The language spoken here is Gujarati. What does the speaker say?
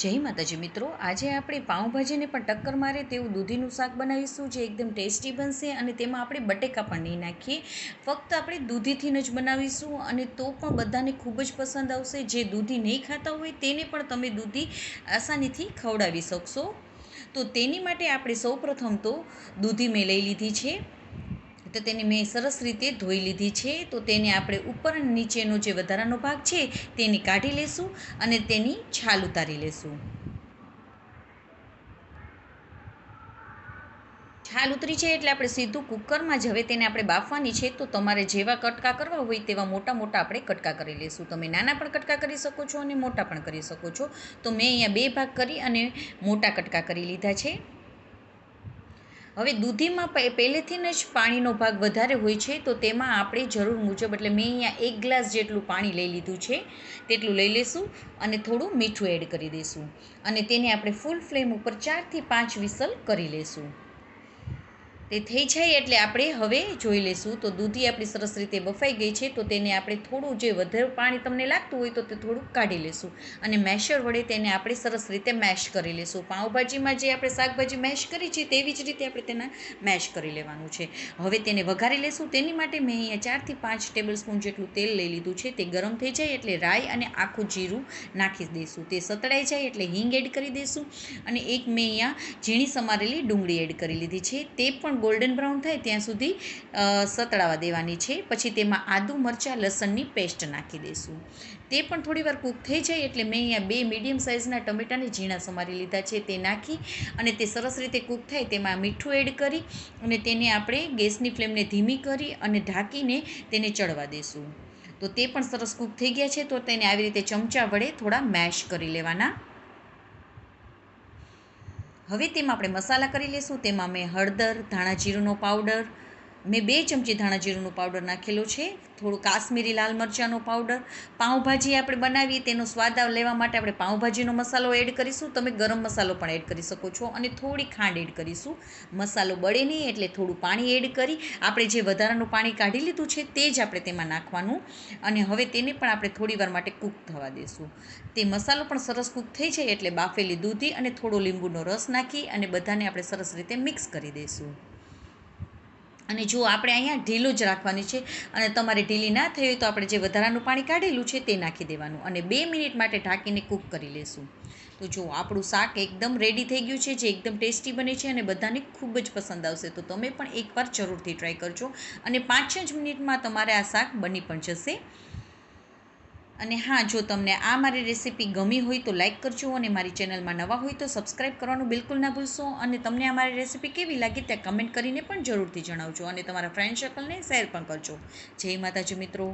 જય માતાજી મિત્રો, આજે આપણે પાઉંભાજીને પણ ટક્કર મારે તેવું દૂધીનું શાક બનાવીશું જે એકદમ ટેસ્ટી બનશે અને તેમાં આપણે બટેકા પણ નહીં નાખીએ. ફક્ત આપણે દૂધીથી જ બનાવીશું અને તો પણ બધાને ખૂબ જ પસંદ આવશે. જે દૂધી નહીં ખાતા હોય તેને પણ તમે દૂધી આસાનીથી ખવડાવી શકશો. તો તેની માટે આપણે સૌપ્રથમ તો દૂધી મેં લઈ લીધી છે. તો તેને મેં સરસ રીતે ધોઈ લીધી છે. તો તેને આપણે ઉપર અને નીચેનો જે વધારાનો ભાગ છે તેને કાઢી લેશું અને તેની છાલ ઉતારી લેશું. છાલ ઉતરી છે એટલે આપણે સીધું કુકરમાં જ હવે તેને આપણે બાફવાની છે. તો તમારે જેવા કટકા કરવા હોય તેવા મોટા મોટા આપણે કટકા કરી લઈશું. તમે નાના પણ કટકા કરી શકો છો અને મોટા પણ કરી શકો છો. તો મેં અહીંયા 2 ભાગ કરી અને મોટા કટકા કરી લીધા છે. હવે દૂધીમાં પહેલેથી જ પાણીનો ભાગ વધારે હોય છે. તો તેમાં આપણે જરૂર મુજબ એટલે મેં અહીંયા 1 ગ્લાસ જેટલું પાણી લઈ લીધું છે તેટલું લઈ લઈશું અને થોડું મીઠું એડ કરી દઈશું અને તેને આપણે ફૂલ ફ્લેમ ઉપર 4 થી 5 વિસલ કરી લઈશું. તે થઈ જાય એટલે આપણે હવે જોઈ લઈશું. તો દૂધી આપણી સરસ રીતે બફાઈ ગઈ છે. તો તેને આપણે થોડું જે વધારે પાણી તમને લાગતું હોય તો તે થોડું કાઢી લઈશું અને મેશર વડે તેને આપણે સરસ રીતે મેશ કરી લઈશું. પાઉંભાજીમાં જે આપણે શાકભાજી મેશ કરી છે તેવી જ રીતે આપણે તેને મેશ કરી લેવાનું છે. હવે તેને વઘારી લઈશું. તેની માટે મેં અહીંયા 4 થી 5 ટેબલ સ્પૂન જેટલું તેલ લઈ લીધું છે. તે ગરમ થઈ જાય એટલે રાઈ અને આખું જીરું નાખી દઈશું. તે સતળાઈ જાય એટલે હિંગ એડ કરી દઈશું અને એક મેં અહીંયા ઝીણી સમારેલી ડુંગળી એડ કરી લીધી છે. તે પણ ગોલ્ડન બ્રાઉન થાય ત્યાં સુધી સતળાવા દેવાની છે. પછી તેમાં આદુ મરચાં લસણની પેસ્ટ નાખી દઈશું. તે પણ થોડીવાર કૂક થઈ જાય એટલે મેં અહીંયા 2 મીડિયમ સાઇઝના ટમેટાને ઝીણા સમારી લીધા છે. તે નાખી અને તે સરસ રીતે કૂક થાય તેમાં મીઠું એડ કરી અને તેને આપણે ગેસની ફ્લેમને ધીમી કરી અને ઢાંકીને તેને ચડવા દઈશું. તો તે પણ સરસ કૂક થઈ ગયા છે. તો તેને આવી રીતે ચમચા વડે થોડા મેશ કરી લેવાના. હવે તેમાં આપણે મસાલા કરી લઈશું. તેમાં મેં હળદર, ધાણા જીરુંનો પાવડર, મેં 2 ચમચી ધાણા જીરુંનો પાવડર નાખેલો છે. થોડું કાશ્મીરી લાલ મરચાંનો પાવડર. પાઉંભાજી આપણે બનાવીએ તેનો સ્વાદ લેવા માટે આપણે પાઉંભાજીનો મસાલો એડ કરીશું. તમે ગરમ મસાલો પણ એડ કરી શકો છો અને થોડી ખાંડ એડ કરીશું. મસાલો બળે નહીં એટલે થોડું પાણી એડ કરી આપણે જે વધારાનું પાણી કાઢી લીધું છે તે જ આપણે તેમાં નાખવાનું અને હવે તેને પણ આપણે થોડીવાર માટે કૂક થવા દઈશું. તે મસાલો પણ સરસ કૂક થઈ જાય એટલે બાફેલી દૂધી અને થોડો લીંબુનો રસ નાખી અને બધાને આપણે સરસ રીતે મિક્સ કરી દઈશું. અને જો આપણે અહીંયા ઢીલું જ રાખવાની છે અને તમારે ઢીલી ના થઈ હોય તો આપણે જે વધારાનું પાણી કાઢેલું છે તે નાખી દેવાનું અને 2 મિનિટ માટે ઢાંકીને કૂક કરી લઈશું. તો જો આપણું શાક એકદમ રેડી થઈ ગયું છે, જે એકદમ ટેસ્ટી બને છે અને બધાને ખૂબ જ પસંદ આવશે. તો તમે પણ એકવાર જરૂરથી ટ્રાય કરજો અને 5 જ મિનિટમાં તમારે આ શાક બની પણ જશે. અને હા, જો તમને આ મારી રેસીપી ગમી હોય તો લાઇક કરજો અને મારી ચેનલમાં નવા હોય તો સબસ્ક્રાઈબ કરવાનું બિલકુલ ના ભૂલશો. અને તમને આ મારી રેસીપી કેવી લાગી તે કમેન્ટ કરીને પણ જરૂરથી જણાવજો અને તમારા ફ્રેન્ડ સર્કલને શેર પણ કરજો. જય માતાજી મિત્રો.